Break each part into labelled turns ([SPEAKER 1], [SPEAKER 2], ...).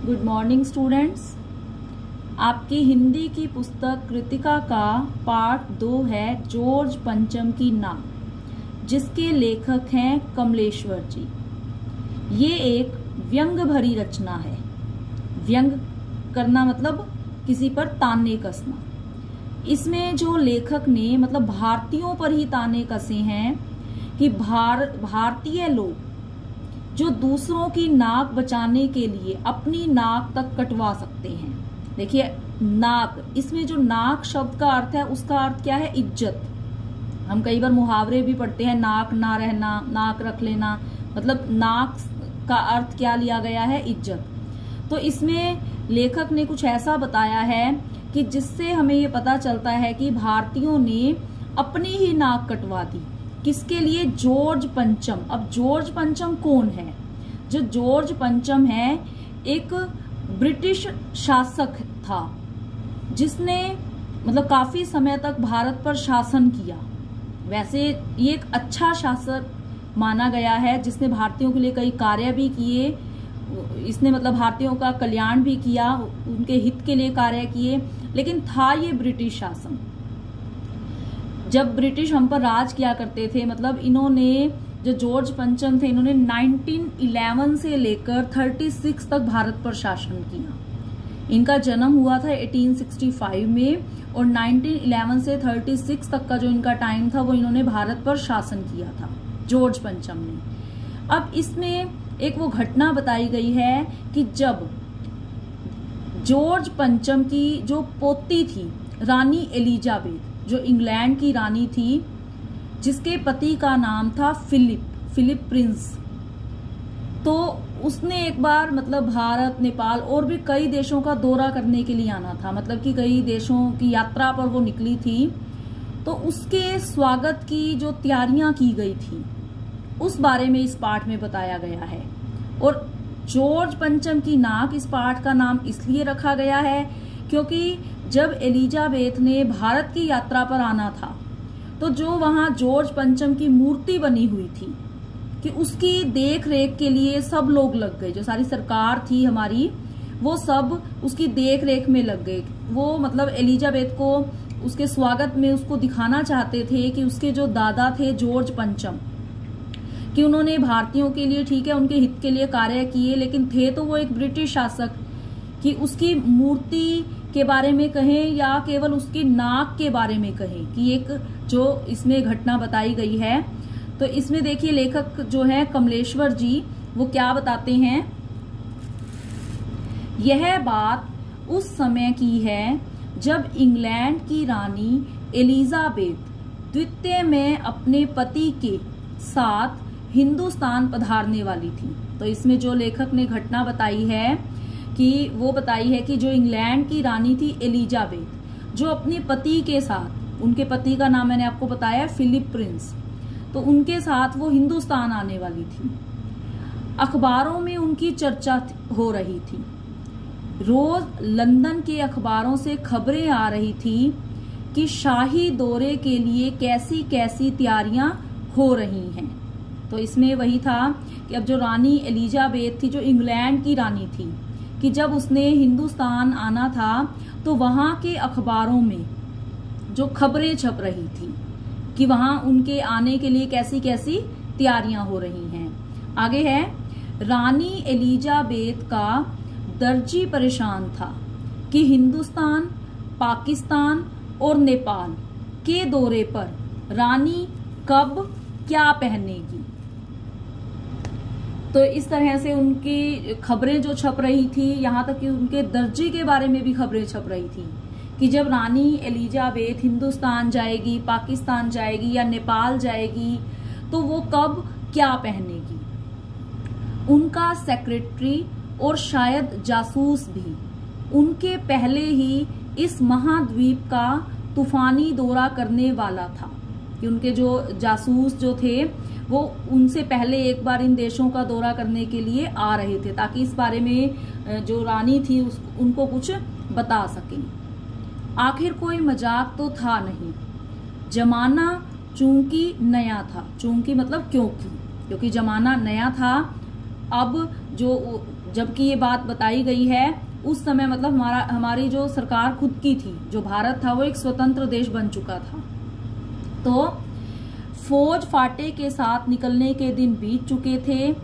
[SPEAKER 1] Good morning students. आपकी हिंदी की पुस्तक कृतिका का पार्ट 2 है जॉर्ज पंचम की नाव, जिसके लेखक हैं कमलेश्वर जी। ये एक व्यंग भरी रचना है। व्यंग करना मतलब किसी पर ताने कसना। इसमें जो लेखक ने मतलब भारतीयों पर ही ताने कसे हैं कि भारतीय लोग जो दूसरों की नाक बचाने के लिए अपनी नाक तक कटवा सकते हैं। देखिए नाक, इसमें जो नाक शब्द का अर्थ है उसका अर्थ क्या है? इज्जत। हम कई बार मुहावरे भी पढ़ते हैं, नाक ना रहना, नाक रख लेना, मतलब नाक का अर्थ क्या लिया गया है? इज्जत। तो इसमें लेखक ने कुछ ऐसा बताया है कि जिससे हमें ये पता चलता है कि भारतीयों ने अपनी ही नाक कटवा दी। किसके लिए? जॉर्ज पंचम। अब जॉर्ज पंचम कौन है? जो जॉर्ज पंचम है एक ब्रिटिश शासक था, जिसने मतलब काफी समय तक भारत पर शासन किया। वैसे ये एक अच्छा शासक माना गया है, जिसने भारतीयों के लिए कई कार्य भी किए। इसने मतलब भारतीयों का कल्याण भी किया, उनके हित के लिए कार्य किए। लेकिन था ये ब्रिटिश शासन। जब ब्रिटिश हम पर राज किया करते थे, मतलब इन्होंने, जो जॉर्ज पंचम थे, इन्होंने 1911 से लेकर 36 तक भारत पर शासन किया। इनका जन्म हुआ था 1865 में और 1911 से 36 तक का जो इनका टाइम था वो इन्होंने भारत पर शासन किया था, जॉर्ज पंचम ने। अब इसमें एक वो घटना बताई गई है कि जब जॉर्ज पंचम की जो पोती थी रानी एलिजाबेथ, जो इंग्लैंड की रानी थी, जिसके पति का नाम था फिलिप प्रिंस, तो उसने एक बार मतलब भारत, नेपाल और भी कई देशों का दौरा करने के लिए आना था। मतलब कि कई देशों की यात्रा पर वो निकली थी। तो उसके स्वागत की जो तैयारियां की गई थी उस बारे में इस पाठ में बताया गया है। और जॉर्ज पंचम की नाक, इस पाठ का नाम इसलिए रखा गया है क्योंकि जब एलिजाबेथ ने भारत की यात्रा पर आना था तो जो वहां जॉर्ज पंचम की मूर्ति बनी हुई थी कि उसकी देख रेख के लिए सब लोग लग गए। जो सारी सरकार थी हमारी, वो सब उसकी देख रेख में लग गए। वो मतलब एलिजाबेथ को उसके स्वागत में उसको दिखाना चाहते थे कि उसके जो दादा थे जॉर्ज पंचम, कि उन्होंने भारतीयों के लिए, ठीक है, उनके हित के लिए कार्य किए, लेकिन थे तो वो एक ब्रिटिश शासक, कि उसकी मूर्ति के बारे में कहें या केवल उसकी नाक के बारे में कहें, कि एक जो इसमें घटना बताई गई है। तो इसमें देखिए लेखक जो है कमलेश्वर जी, वो क्या बताते हैं। यह बात उस समय की है जब इंग्लैंड की रानी एलिजाबेथ द्वितीय में अपने पति के साथ हिंदुस्तान पधारने वाली थी। तो इसमें जो लेखक ने घटना बताई है कि वो बताई है कि जो इंग्लैंड की रानी थी एलिजाबेथ, जो अपने पति के साथ, उनके पति का नाम मैंने आपको बताया फिलिप प्रिंस, तो उनके साथ वो हिंदुस्तान आने वाली थी। अखबारों में उनकी चर्चा हो रही थी। रोज लंदन के अखबारों से खबरें आ रही थी कि शाही दौरे के लिए कैसी कैसी तैयारियां हो रही हैं। तो इसमें वही था कि अब जो रानी एलिजाबेथ थी, जो इंग्लैंड की रानी थी, कि जब उसने हिंदुस्तान आना था तो वहां के अखबारों में जो खबरें छप रही थी कि वहां उनके आने के लिए कैसी कैसी तैयारियां हो रही हैं। आगे है, रानी एलिजाबेथ का दर्जी परेशान था कि हिंदुस्तान, पाकिस्तान और नेपाल के दौरे पर रानी कब क्या पहनेगी। तो इस तरह से उनकी खबरें जो छप रही थी, यहाँ तक कि उनके दर्जी के बारे में भी खबरें छप रही थी कि जब रानी एलिजाबेथ हिंदुस्तान जाएगी, पाकिस्तान जाएगी या नेपाल जाएगी, तो वो कब क्या पहनेगी। उनका सेक्रेटरी और शायद जासूस भी उनके पहले ही इस महाद्वीप का तूफानी दौरा करने वाला था, कि उनके जो जासूस जो थे वो उनसे पहले एक बार इन देशों का दौरा करने के लिए आ रहे थे, ताकि इस बारे में जो रानी थी उनको कुछ बता सकें। आखिर कोई मजाक तो था नहीं। जमाना चूंकि नया था, चूंकि मतलब क्योंकि जमाना नया था। अब जो जबकि ये बात बताई गई है उस समय मतलब हमारी जो सरकार खुद की थी, जो भारत था वो एक स्वतंत्र देश बन चुका था। तो फौज फाटे के साथ निकलने के दिन बीत चुके थे,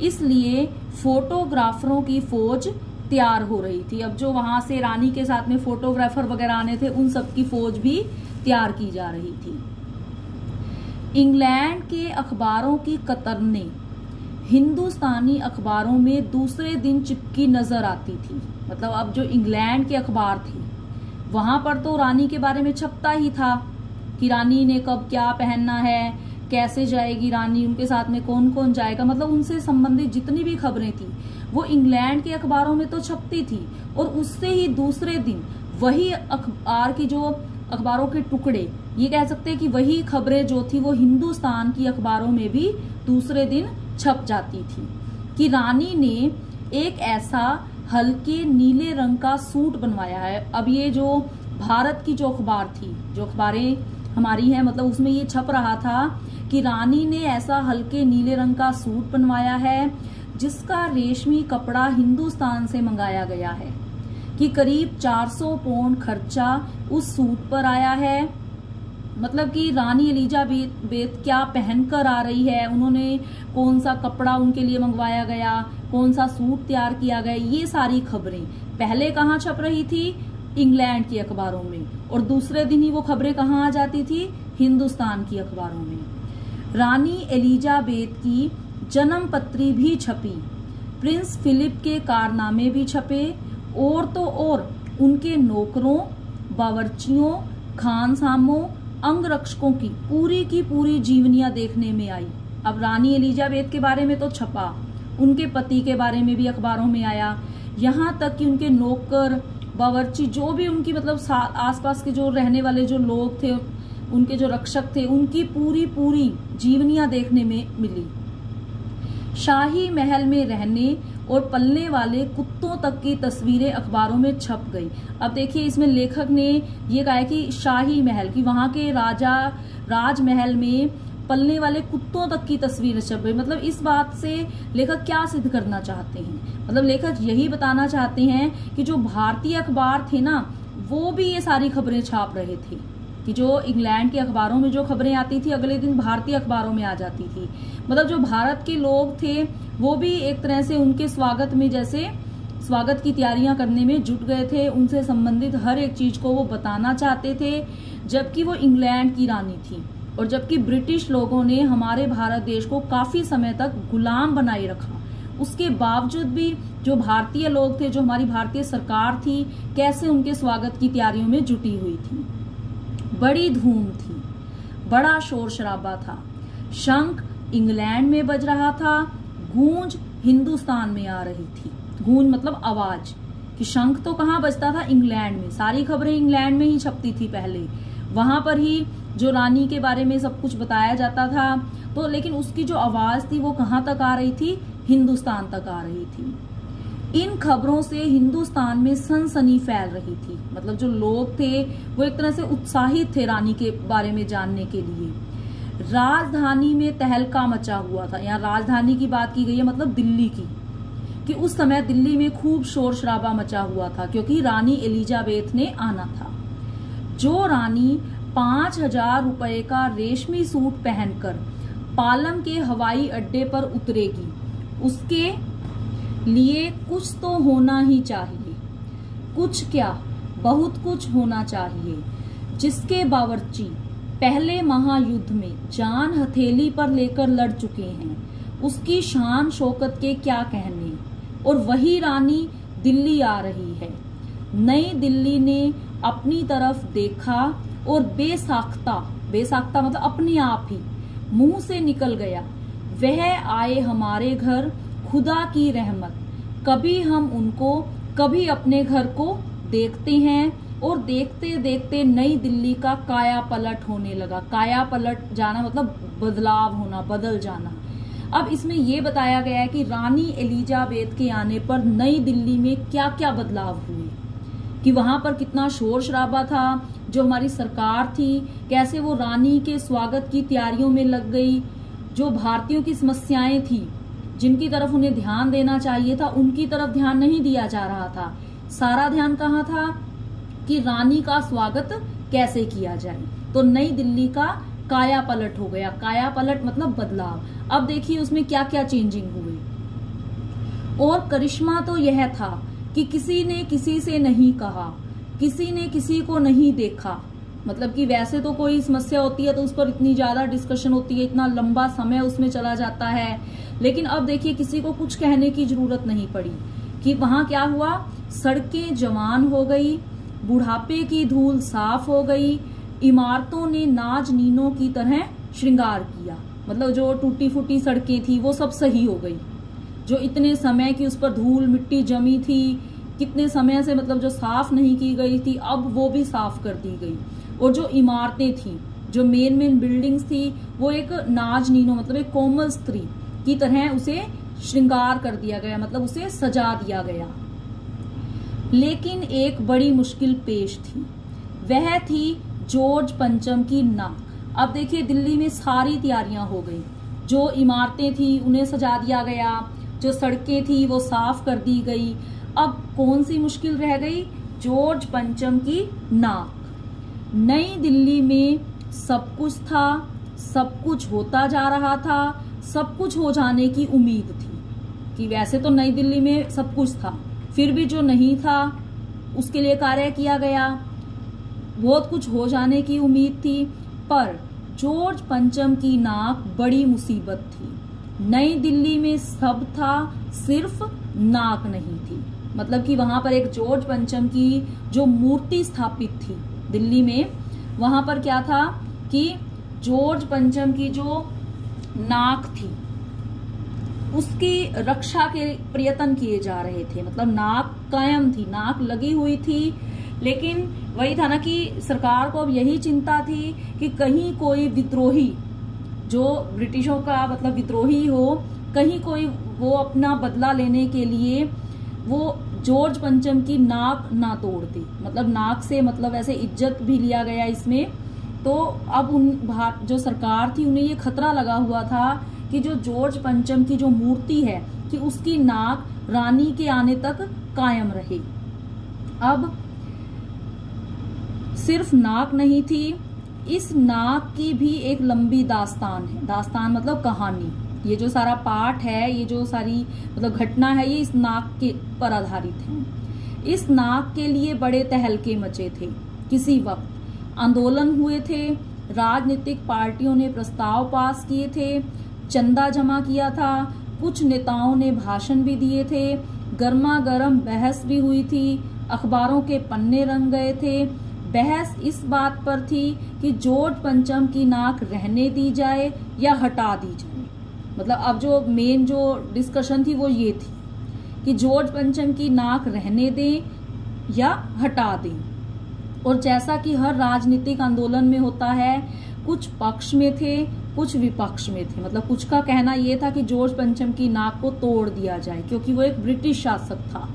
[SPEAKER 1] इसलिए फोटोग्राफरों की फौज तैयार हो रही थी। अब जो वहां से रानी के साथ में फोटोग्राफर वगैरह आने थे, उन सब की फौज भी तैयार की जा रही थी। इंग्लैंड के अखबारों की कतरने हिंदुस्तानी अखबारों में दूसरे दिन चिपकी नजर आती थी। मतलब अब जो इंग्लैंड के अखबार थे वहां पर तो रानी के बारे में छपता ही था कि रानी ने कब क्या पहनना है, कैसे जाएगी रानी, उनके साथ में कौन कौन जाएगा, मतलब उनसे संबंधित जितनी भी खबरें थी वो इंग्लैंड के अखबारों में तो छपती थी। और उससे ही दूसरे दिन वही अखबार की जो अखबारों के टुकड़े, ये कह सकते हैं कि वही खबरें जो थी वो हिंदुस्तान की अखबारों में भी दूसरे दिन छप जाती थी कि रानी ने एक ऐसा हल्के नीले रंग का सूट बनवाया है। अब ये जो भारत की जो अखबार थी, जो अखबारें हमारी हैं, मतलब उसमें ये छप रहा था कि रानी ने ऐसा हल्के नीले रंग का सूट बनवाया है जिसका रेशमी कपड़ा हिंदुस्तान से मंगाया गया है, कि करीब 400 पाउंड खर्चा उस सूट पर आया है। मतलब कि रानी एलिजाबेथ क्या पहनकर आ रही है, उन्होंने कौन सा कपड़ा उनके लिए मंगवाया गया, कौन सा सूट तैयार किया गया, ये सारी खबरें पहले कहाँ छप रही थी, इंग्लैंड की अखबारों में, और दूसरे दिन ही वो खबरें कहाँ आ जाती थी, हिंदुस्तान की अखबारों में। रानी एलिजाबेथ की जन्म पत्री भी छपी, प्रिंस फिलिप के कारनामे भी छपे, और तो और उनके नौकरों, बावर्चियों, खानसामों, अंगरक्षकों की पूरी जीवनियां देखने में आई। अब रानी एलिजाबेथ के बारे में तो छपा, उनके पति के बारे में भी अखबारों में आया, यहाँ तक कि उनके नौकर, बावर्ची, जो भी उनकी मतलब आसपास के जो रहने वाले जो लोग थे, उनके जो रक्षक थे, उनकी पूरी जीवनियां देखने में मिली। शाही महल में रहने और पलने वाले कुत्तों तक की तस्वीरें अखबारों में छप गई। अब देखिए इसमें लेखक ने ये कहा है कि शाही महल की, वहां के राजा राजमहल में पलने वाले कुत्तों तक की तस्वीरें छप गई। मतलब इस बात से लेखक क्या सिद्ध करना चाहते हैं, मतलब लेखक यही बताना चाहते हैं कि जो भारतीय अखबार थे ना, वो भी ये सारी खबरें छाप रहे थे, कि जो इंग्लैंड के अखबारों में जो खबरें आती थी अगले दिन भारतीय अखबारों में आ जाती थी। मतलब जो भारत के लोग थे वो भी एक तरह से उनके स्वागत में, जैसे स्वागत की तैयारियां करने में जुट गए थे, उनसे संबंधित हर एक चीज को वो बताना चाहते थे। जबकि वो इंग्लैंड की रानी थी, और जबकि ब्रिटिश लोगों ने हमारे भारत देश को काफी समय तक गुलाम बनाए रखा, उसके बावजूद भी जो भारतीय लोग थे, जो हमारी भारतीय सरकार थी, कैसे उनके स्वागत की तैयारियों में जुटी हुई थी। बड़ी धूम थी, बड़ा शोर शराबा था, शंख इंग्लैंड में बज रहा था, गूंज हिंदुस्तान में आ रही थी। गूंज मतलब आवाज, कि शंख तो कहाँ बजता था, इंग्लैंड में, सारी खबरें इंग्लैंड में ही छपती थी पहले, वहां पर ही जो रानी के बारे में सब कुछ बताया जाता था। तो लेकिन उसकी जो आवाज थी वो कहाँ तक आ रही थी, हिंदुस्तान तक आ रही थी। इन खबरों से हिंदुस्तान में सनसनी फैल रही थी। मतलब जो लोग थे वो एक तरह से उत्साहित थे रानी के बारे में जानने के लिए। राजधानी में तहलका मचा हुआ था। यहाँ राजधानी की बात की गई है, मतलब दिल्ली की, कि उस समय दिल्ली में खूब शोर शराबा मचा हुआ था, क्योंकि रानी एलिजाबेथ ने आना था। जो रानी 5,000 रुपए का रेशमी सूट पहनकर पालम के हवाई अड्डे पर उतरेगी, उसके लिए कुछ तो होना ही चाहिए, कुछ क्या बहुत कुछ होना चाहिए। जिसके बावर्ची पहले महायुद्ध में जान हथेली पर लेकर लड़ चुके हैं, उसकी शान शौकत के क्या कहने। और वही रानी दिल्ली आ रही है। नई दिल्ली ने अपनी तरफ देखा और बेसाख्ता मतलब अपने आप ही मुंह से निकल गया, वह आए हमारे घर, खुदा की रहमत। कभी हम उनको, कभी अपने घर को देखते हैं। और देखते देखते नई दिल्ली का काया पलट होने लगा। काया पलट जाना मतलब बदलाव होना, बदल जाना। अब इसमें यह बताया गया है कि रानी एलिजाबेथ के आने पर नई दिल्ली में क्या क्या बदलाव हुए, कि वहां पर कितना शोर शराबा था, जो हमारी सरकार थी कैसे वो रानी के स्वागत की तैयारियों में लग गई, जो भारतीयों की समस्याएं थी जिनकी तरफ उन्हें ध्यान देना चाहिए था उनकी तरफ ध्यान नहीं दिया जा रहा था। सारा ध्यान कहाँ था कि रानी का स्वागत कैसे किया जाए। तो नई दिल्ली का काया पलट हो गया। काया पलट मतलब बदलाव। अब देखिए उसमें क्या क्या चेंजिंग हुए। और करिश्मा तो यह था कि किसी ने किसी से नहीं कहा, किसी ने किसी को नहीं देखा। मतलब कि वैसे तो कोई समस्या होती है तो उस पर इतनी ज्यादा डिस्कशन होती है, इतना लंबा समय उसमें चला जाता है, लेकिन अब देखिए किसी को कुछ कहने की जरूरत नहीं पड़ी कि वहां क्या हुआ, सड़कें जवान हो गई, बुढ़ापे की धूल साफ हो गई, इमारतों ने नाज नीनों की तरह श्रृंगार किया। मतलब जो टूटी फूटी सड़कें थी वो सब सही हो गई, जो इतने समय की उस पर धूल मिट्टी जमी थी, कितने समय से मतलब जो साफ नहीं की गई थी, अब वो भी साफ कर दी गई। और जो इमारतें थी, जो मेन बिल्डिंग्स थी, वो एक नाज नीनो मतलब एक कोमल स्त्री की तरह उसे श्रृंगार कर दिया गया, मतलब उसे सजा दिया गया। लेकिन एक बड़ी मुश्किल पेश थी, वह थी जॉर्ज पंचम की नाक। अब देखिए दिल्ली में सारी तैयारियां हो गई, जो इमारतें थी उन्हें सजा दिया गया, जो सड़कें थी वो साफ कर दी गई। अब कौन सी मुश्किल रह गई, जॉर्ज पंचम की नाक। नई दिल्ली में सब कुछ था, सब कुछ होता जा रहा था, सब कुछ हो जाने की उम्मीद थी कि वैसे तो नई दिल्ली में सब कुछ था, फिर भी जो नहीं था उसके लिए कार्य किया गया, बहुत कुछ हो जाने की उम्मीद थी। पर जॉर्ज पंचम की नाक बड़ी मुसीबत थी। नई दिल्ली में सब था, सिर्फ नाक नहीं थी। मतलब कि वहां पर एक जॉर्ज पंचम की जो मूर्ति स्थापित थी दिल्ली में, वहां पर क्या था कि जॉर्ज पंचम की जो नाक थी उसकी रक्षा के प्रयत्न किए जा रहे थे। मतलब नाक कायम थी, नाक लगी हुई थी, लेकिन वही था ना कि सरकार को अब यही चिंता थी कि कहीं कोई विद्रोही, जो ब्रिटिशों का मतलब विद्रोही हो, कहीं कोई वो अपना बदला लेने के लिए वो जॉर्ज पंचम की नाक ना तोड़ दी। मतलब नाक से मतलब ऐसे इज्जत भी लिया गया इसमें। तो अब जो सरकार थी उन्हें ये खतरा लगा हुआ था कि जो जॉर्ज पंचम की जो मूर्ति है कि उसकी नाक रानी के आने तक कायम रहे। अब सिर्फ नाक नहीं थी, इस नाक की भी एक लंबी दास्तान है। दास्तान मतलब कहानी। ये जो सारा पाठ है, ये जो सारी मतलब घटना है, ये इस नाक के पर आधारित है। इस नाक के लिए बड़े तहलके मचे थे। किसी वक्त आंदोलन हुए थे, राजनीतिक पार्टियों ने प्रस्ताव पास किए थे, चंदा जमा किया था, कुछ नेताओं ने भाषण भी दिए थे, गर्मा गर्म बहस भी हुई थी, अखबारों के पन्ने रंग गए थे। बहस इस बात पर थी कि जॉर्ज पंचम की नाक रहने दी जाए या हटा दी जाए। मतलब अब जो मेन जो डिस्कशन थी वो ये थी कि जॉर्ज पंचम की नाक रहने दें या हटा दें। और जैसा कि हर राजनीतिक आंदोलन में होता है, कुछ पक्ष में थे, कुछ विपक्ष में थे। मतलब कुछ का कहना यह था कि जॉर्ज पंचम की नाक को तोड़ दिया जाए क्योंकि वो एक ब्रिटिश शासक था।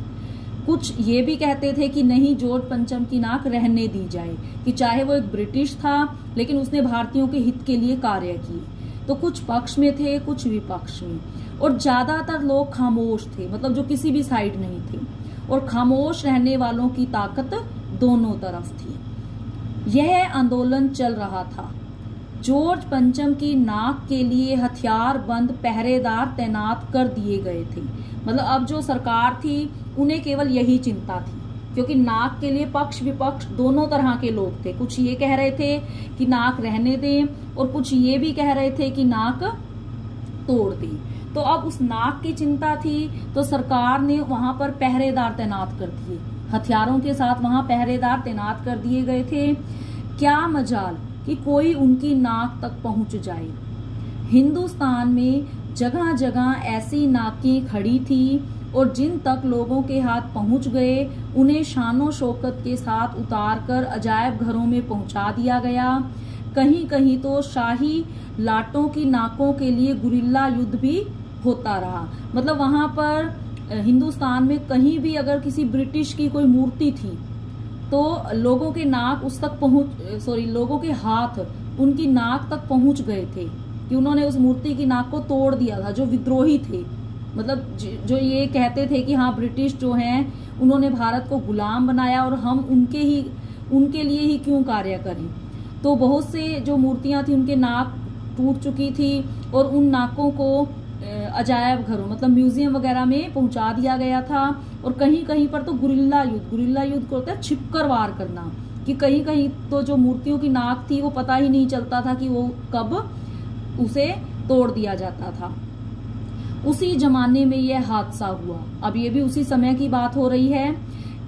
[SPEAKER 1] कुछ ये भी कहते थे कि नहीं, जॉर्ज पंचम की नाक रहने दी जाए, कि चाहे वो एक ब्रिटिश था लेकिन उसने भारतीयों के हित के लिए कार्य किए। तो कुछ पक्ष में थे, कुछ विपक्ष में, और ज्यादातर लोग खामोश थे, मतलब जो किसी भी साइड नहीं थे। और खामोश रहने वालों की ताकत दोनों तरफ थी। यह आंदोलन चल रहा था। जॉर्ज पंचम की नाक के लिए हथियार बंद पहरेदार तैनात कर दिए गए थे। मतलब अब जो सरकार थी उन्हें केवल यही चिंता थी, क्योंकि नाक के लिए पक्ष विपक्ष दोनों तरह के लोग थे। कुछ ये कह रहे थे कि नाक रहने दें और कुछ ये भी कह रहे थे कि नाक तोड़ दें। तो अब उस नाक की चिंता थी तो सरकार ने वहां पर पहरेदार तैनात कर दिए, हथियारों के साथ वहां पहरेदार तैनात कर दिए गए थे। क्या मजाल कि कोई उनकी नाक तक पहुंच जाए। हिंदुस्तान में जगह जगह ऐसी नाकें खड़ी थी और जिन तक लोगों के हाथ पहुंच गए उन्हें शानो शौकत के साथ उतारकर अजायब घरों में पहुंचा दिया गया। कहीं कहीं तो शाही लाटों की नाकों के लिए गुरिल्ला युद्ध भी होता रहा। मतलब वहां पर हिंदुस्तान में कहीं भी अगर किसी ब्रिटिश की कोई मूर्ति थी तो लोगों के नाक उस तक लोगों के हाथ उनकी नाक तक पहुंच गए थे कि उन्होंने उस मूर्ति की नाक को तोड़ दिया था, जो विद्रोही थे मतलब जो ये कहते थे कि हाँ ब्रिटिश जो हैं उन्होंने भारत को गुलाम बनाया और हम उनके लिए ही क्यों कार्य करें। तो बहुत से जो मूर्तियां थी उनके नाक टूट चुकी थी और उन नाकों को अजायब घरों मतलब म्यूजियम वगैरह में पहुंचा दिया गया था। और कहीं कहीं पर तो गुरिल्ला युद्ध को होता है छिपकर वार करना, कि कहीं कहीं तो जो मूर्तियों की नाक थी वो पता ही नहीं चलता था कि वो कब उसे तोड़ दिया जाता था। उसी जमाने में यह हादसा हुआ। अब ये भी उसी समय की बात हो रही है।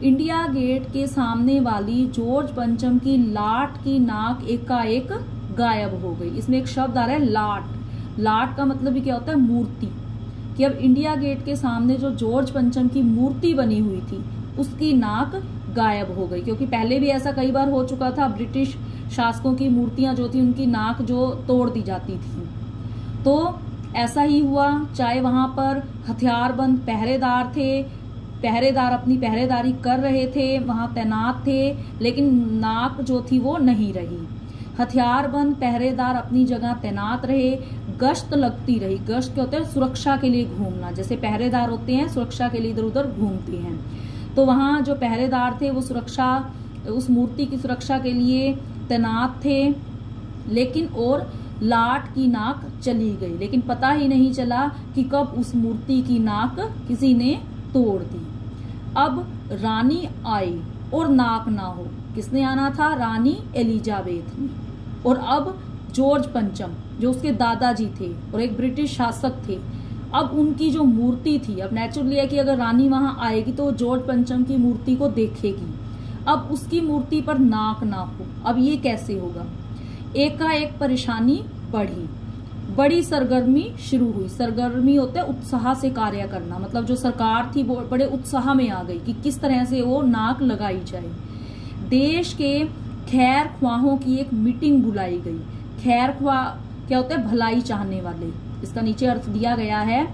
[SPEAKER 1] इंडिया गेट के सामने वाली जॉर्ज पंचम की लाट की नाक एकाएक गायब हो गई। इसमें एक शब्द आ रहा है लाट। लाट का मतलब भी क्या होता है? मूर्ति। कि अब इंडिया गेट के सामने जो जॉर्ज पंचम की मूर्ति बनी हुई थी उसकी नाक गायब हो गई, क्योंकि पहले भी ऐसा कई बार हो चुका था। ब्रिटिश शासकों की मूर्तियां जो थी उनकी नाक जो तोड़ दी जाती थी। तो ऐसा ही हुआ, चाहे वहां पर हथियारबंद पहरेदार थे, पहरेदार अपनी पहरेदारी कर रहे थे, वहां तैनात थे, लेकिन नाक जो थी वो नहीं रही। हथियारबंद पहरेदार अपनी जगह तैनात रहे, गश्त लगती रही। गश्त क्या होता है? सुरक्षा के लिए घूमना। जैसे पहरेदार होते हैं सुरक्षा के लिए इधर उधर घूमते हैं, तो वहां जो पहरेदार थे वो सुरक्षा, उस मूर्ति की सुरक्षा के लिए तैनात थे। लेकिन और लाट की नाक चली गई, लेकिन पता ही नहीं चला कि कब उस मूर्ति की नाक किसी ने तोड़ दी। अब रानी आई और नाक ना हो। किसने आना था? रानी एलिजाबेथ ने। और अब जॉर्ज पंचम जो उसके दादाजी थे और एक ब्रिटिश शासक थे, अब उनकी जो मूर्ति थी, अब नेचुरली है कि अगर रानी वहां आएगी तो जॉर्ज पंचम की मूर्ति को देखेगी। अब उसकी मूर्ति पर नाक ना हो, अब ये कैसे होगा? एकाएक परेशानी बढ़ी, बड़ी सरगर्मी शुरू हुई। सरगर्मी होता है उत्साह से कार्य करना, मतलब जो सरकार थी वो बड़े उत्साह में आ गई कि किस तरह से वो नाक लगाई जाए। देश के खैर ख्वाहों की एक मीटिंग बुलाई गई। खैर ख्वाह क्या होता है? भलाई चाहने वाले। इसका नीचे अर्थ दिया गया है,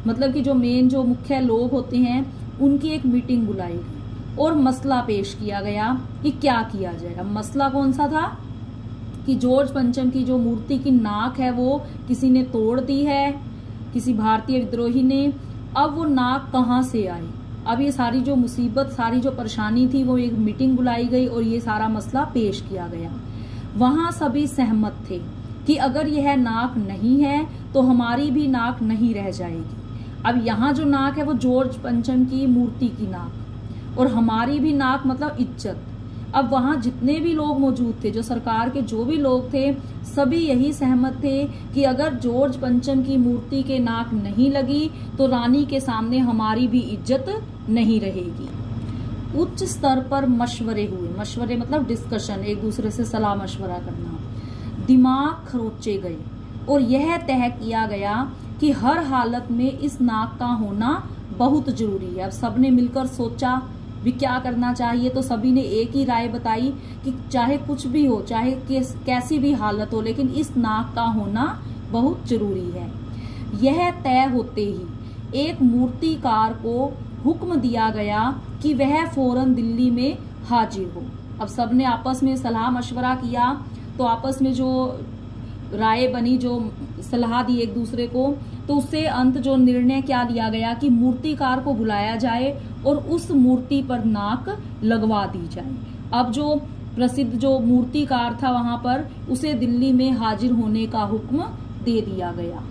[SPEAKER 1] मतलब कि जो मेन जो मुख्य लोग होते हैं उनकी एक मीटिंग बुलाई गई और मसला पेश किया गया कि क्या किया जाए। अब मसला कौन सा था? कि जॉर्ज पंचम की जो मूर्ति की नाक है वो किसी ने तोड़ दी है, किसी भारतीय विद्रोही ने। अब वो नाक कहाँ से आई? अब ये सारी जो मुसीबत, सारी जो परेशानी थी, वो एक मीटिंग बुलाई गई और ये सारा मसला पेश किया गया। वहां सभी सहमत थे कि अगर यह नाक नहीं है तो हमारी भी नाक नहीं रह जाएगी। अब यहाँ जो नाक है वो जॉर्ज पंचम की मूर्ति की नाक, और हमारी भी नाक मतलब इज्जत। अब वहां जितने भी लोग मौजूद थे, जो सरकार के जो भी लोग थे, सभी यही सहमत थे कि अगर जॉर्ज पंचम की मूर्ति के नाक नहीं लगी तो रानी के सामने हमारी भी इज्जत नहीं रहेगी। उच्च स्तर पर मशवरे हुए। मशवरे मतलब डिस्कशन, एक दूसरे से सलाह मशवरा करना। दिमाग खरोचे गए और यह तय किया गया कि हर हालत में इस नाक का होना बहुत जरूरी है। अब सबने मिलकर सोचा भी क्या करना चाहिए, तो सभी ने एक ही राय बताई कि चाहे कुछ भी हो, चाहे कैसी भी हालत हो, लेकिन इस नाक का होना बहुत जरूरी है। यह तय होते ही एक मूर्तिकार को हुक्म दिया गया कि वह फौरन दिल्ली में हाजिर हो। अब सबने आपस में सलाह मशवरा किया, तो आपस में जो राय बनी, जो सलाह दी एक दूसरे को, तो उससे अंत जो निर्णय क्या लिया गया कि मूर्तिकार को बुलाया जाए और उस मूर्ति पर नाक लगवा दी जाए। अब जो प्रसिद्ध जो मूर्तिकार था वहां पर, उसे दिल्ली में हाजिर होने का हुक्म दे दिया गया।